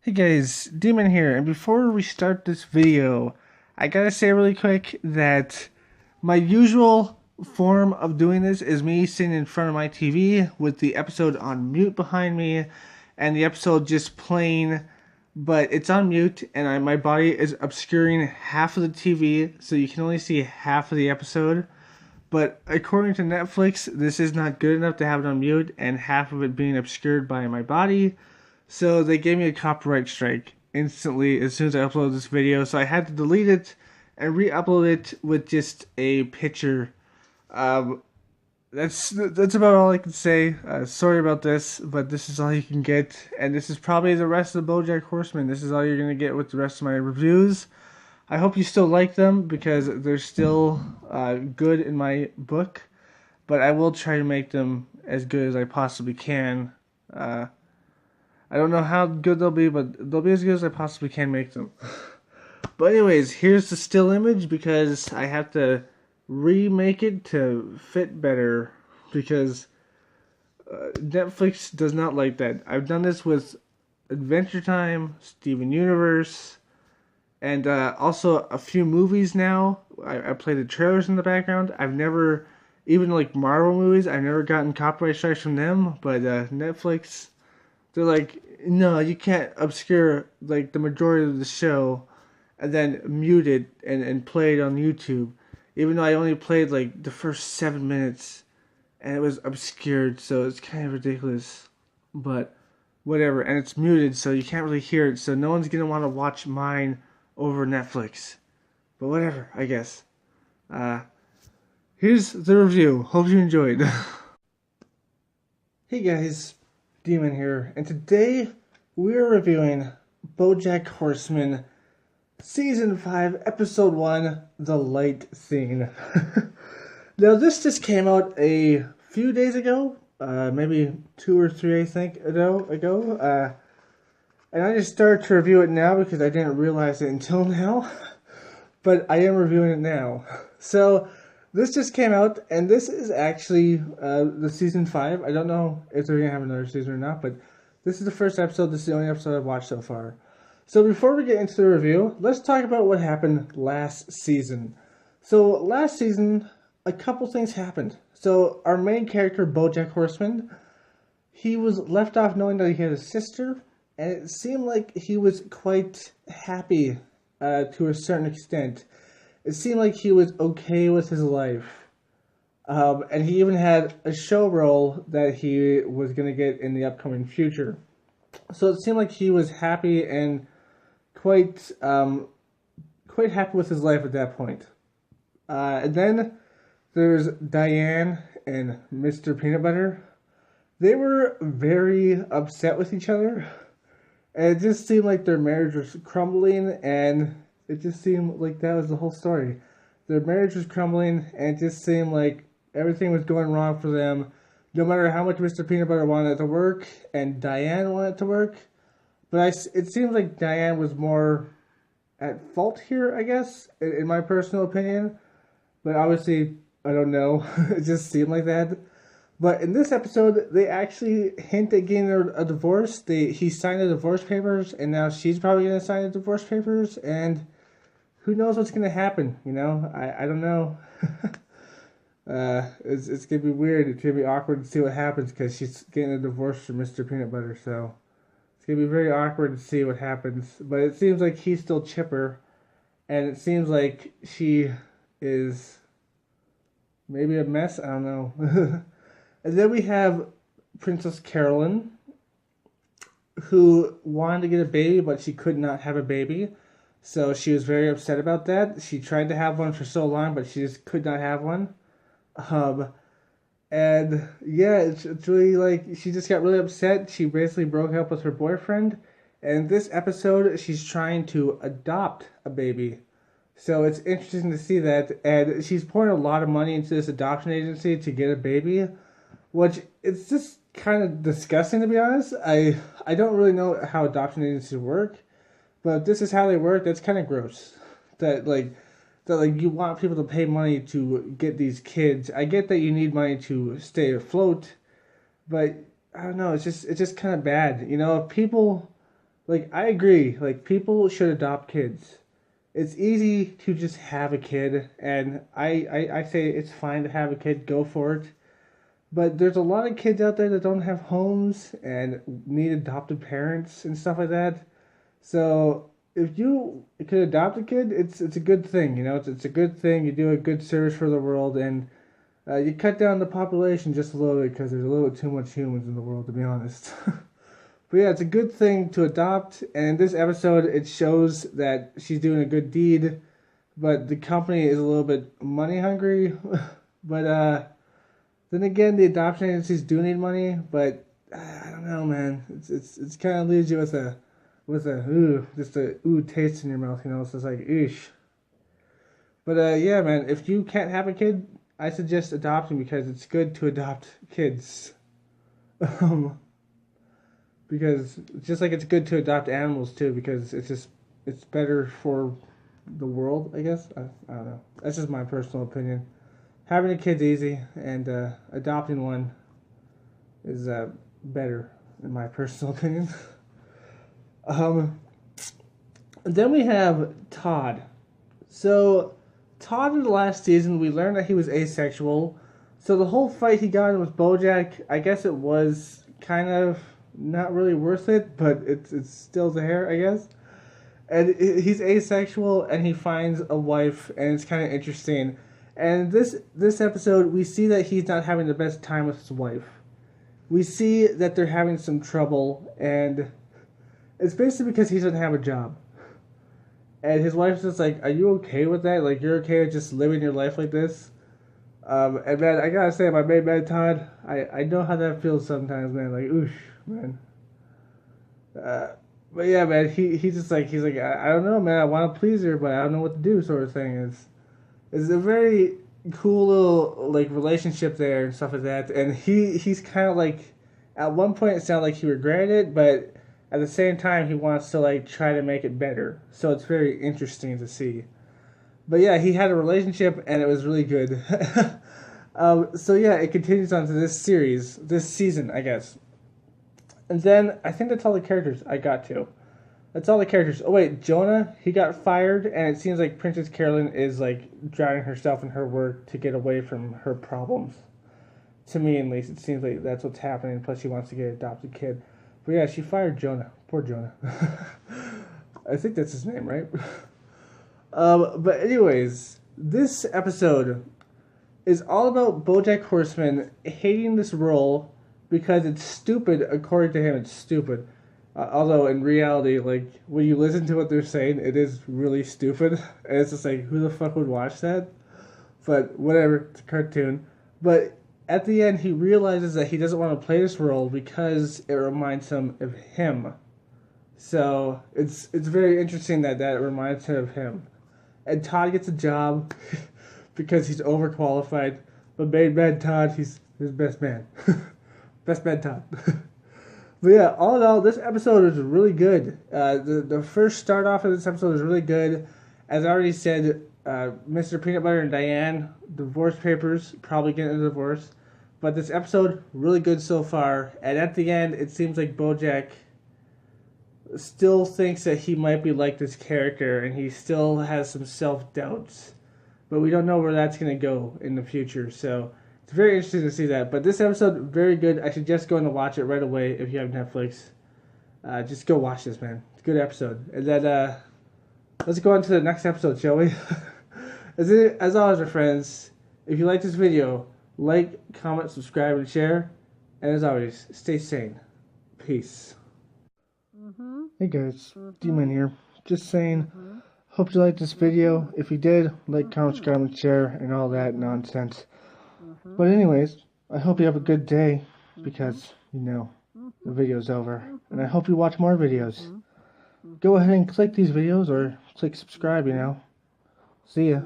Hey guys, Demon here, and before we start this video, I gotta say really quick that my usual form of doing this is me sitting in front of my TV with the episode on mute behind me, and the episode just playing, but it's on mute, and my body is obscuring half of the TV, so you can only see half of the episode. But according to Netflix, this is not good enough to have it on mute, and half of it being obscured by my body. So they gave me a copyright strike instantly as soon as I uploaded this video. So I had to delete it and re-upload it with just a picture. Um, that's about all I can say. Sorry about this, but this is all you can get, and this is probably the rest of the BoJack Horseman. This is all you're gonna get with the rest of my reviews. I hope you still like them because they're still good in my book, but I will try to make them as good as I possibly can. I don't know how good they'll be, but they'll be as good as I possibly can make them. But anyways, here's the still image because I have to remake it to fit better because Netflix does not like that. I've done this with Adventure Time, Steven Universe, and also a few movies now. I play the trailers in the background. I've never, even like Marvel movies, I've never gotten copyright strikes from them, but Netflix, they're like, no, you can't obscure like the majority of the show and then mute it and play it on YouTube. Even though I only played like the first 7 minutes and it was obscured, so it's kind of ridiculous. But whatever, and it's muted, so you can't really hear it, so no one's gonna want to watch mine over Netflix. But whatever, I guess. Uh, Here's the review. Hope you enjoyed. Hey guys, Demon here, and today we're reviewing BoJack Horseman Season 5, Episode 1, The Light Scene. Now this just came out a few days ago, maybe 2 or 3 I think ago, and I just started to review it now because I didn't realize it until now, but I am reviewing it now. So this just came out, and this is actually the season 5. I don't know if they're going to have another season or not, but this is the first episode. This is the only episode I've watched so far. So before we get into the review, let's talk about what happened last season. So last season, a couple things happened. So our main character, BoJack Horseman, he was left off knowing that he had a sister, and it seemed like he was quite happy to a certain extent. It seemed like he was okay with his life. And he even had a show role that he was going to get in the upcoming future. So it seemed like he was happy and quite happy with his life at that point. And then there's Diane and Mr. Peanut Butter. They were very upset with each other. And it just seemed like their marriage was crumbling, and it just seemed like that was the whole story. Their marriage was crumbling, and it just seemed like everything was going wrong for them. No matter how much Mr. Peanut Butter wanted it to work, and Diane wanted it to work. But it seems like Diane was more at fault here, I guess, in my personal opinion. But obviously, I don't know. It just seemed like that. But in this episode, they actually hint at getting a divorce. He signed the divorce papers, and now she's probably going to sign the divorce papers, and who knows what's going to happen, you know? I don't know. It's going to be weird. It's going to be awkward to see what happens because she's getting a divorce from Mr. Peanut Butter, so it's going to be very awkward to see what happens. But it seems like he's still chipper, and it seems like she is maybe a mess. I don't know. And then we have Princess Carolyn, who wanted to get a baby, but she could not have a baby. So she was very upset about that. She tried to have one for so long, but she just could not have one. And yeah, it's really like she just got really upset. She basically broke up with her boyfriend. And this episode, she's trying to adopt a baby. So it's interesting to see that. And she's pouring a lot of money into this adoption agency to get a baby, which it's just kind of disgusting, to be honest. I don't really know how adoption agencies work, but if this is how they work, that's kind of gross. That you want people to pay money to get these kids. I get that you need money to stay afloat, but I don't know. It's just kind of bad. You know, if people Like, I agree. Like, people should adopt kids. It's easy to just have a kid, and I say it's fine to have a kid, go for it. But there's a lot of kids out there that don't have homes and need adopted parents and stuff like that. So if you could adopt a kid, it's a good thing. You know, it's a good thing. You do a good service for the world, and you cut down the population just a little bit because there's a little bit too much humans in the world, to be honest. But yeah, it's a good thing to adopt. And in this episode, it shows that she's doing a good deed, but the company is a little bit money hungry. But then again, the adoption agencies do need money. But I don't know, man. It's kind of leaves you with a ooh, just a ooh taste in your mouth. You know, it's just like oosh. But yeah, man. If you can't have a kid, I suggest adopting because it's good to adopt kids. Because just like it's good to adopt animals too, because it's better for the world, I guess. I don't know. That's just my personal opinion. Having a kid's easy, and adopting one is better, in my personal opinion. And then we have Todd. So Todd in the last season, we learned that he was asexual. So the whole fight he got in with BoJack, I guess it was kind of not really worth it, but it's still there, I guess. And he's asexual, and he finds a wife, and it's kind of interesting. And this episode, we see that he's not having the best time with his wife. We see that they're having some trouble, and it's basically because he doesn't have a job. And his wife's just like, "Are you okay with that? Like, you're okay with just living your life like this?" And man, I gotta say, my main man Todd, I know how that feels sometimes, man. Like, oosh, man. But yeah, man, he's just like, he's like, I don't know, man. I want to please her, but I don't know what to do, sort of thing. It's a very cool little like relationship there and stuff like that. And he's kind of like, at one point it sounded like he regretted it, but at the same time he wants to like try to make it better. So it's very interesting to see. But yeah, he had a relationship and it was really good. So yeah, it continues on to this season, I guess. And then I think that's all the characters I got to. That's all the characters. Oh wait, Jonah, he got fired, and it seems like Princess Carolyn is like drowning herself in her work to get away from her problems. To me, at least, it seems like that's what's happening. Plus, she wants to get an adopted kid. But yeah, she fired Jonah. Poor Jonah. I think that's his name, right? But anyways, this episode is all about BoJack Horseman hating this role because it's stupid. According to him, it's stupid. Although in reality, like when you listen to what they're saying, it is really stupid, and it's just like, who the fuck would watch that? But whatever, it's a cartoon. But at the end, he realizes that he doesn't want to play this role because it reminds him of him. So it's very interesting that reminds him of him. And Todd gets a job because he's overqualified. But main man Todd, he's his best man. Best man Todd. But yeah, all in all, this episode is really good. The first start off of this episode is really good. As I already said, Mr. Peanut Butter and Diane, divorce papers, probably getting a divorce. But this episode, really good so far. And at the end, it seems like BoJack still thinks that he might be like this character, and he still has some self-doubts. But we don't know where that's going to go in the future, so it's very interesting to see that. But this episode, very good. I suggest going to watch it right away if you have Netflix. Just go watch this, man. It's a good episode. And then, let's go on to the next episode, shall we? As always, my friends, if you like this video, like, comment, subscribe, and share. And as always, stay sane. Peace. Hey guys, D-Man here. Just saying, hope you liked this video. If you did, like, comment, subscribe, and share, and all that nonsense. But anyways, I hope you have a good day, because, you know, the video's over. And I hope you watch more videos. Go ahead and click these videos, or click subscribe, you know. See ya.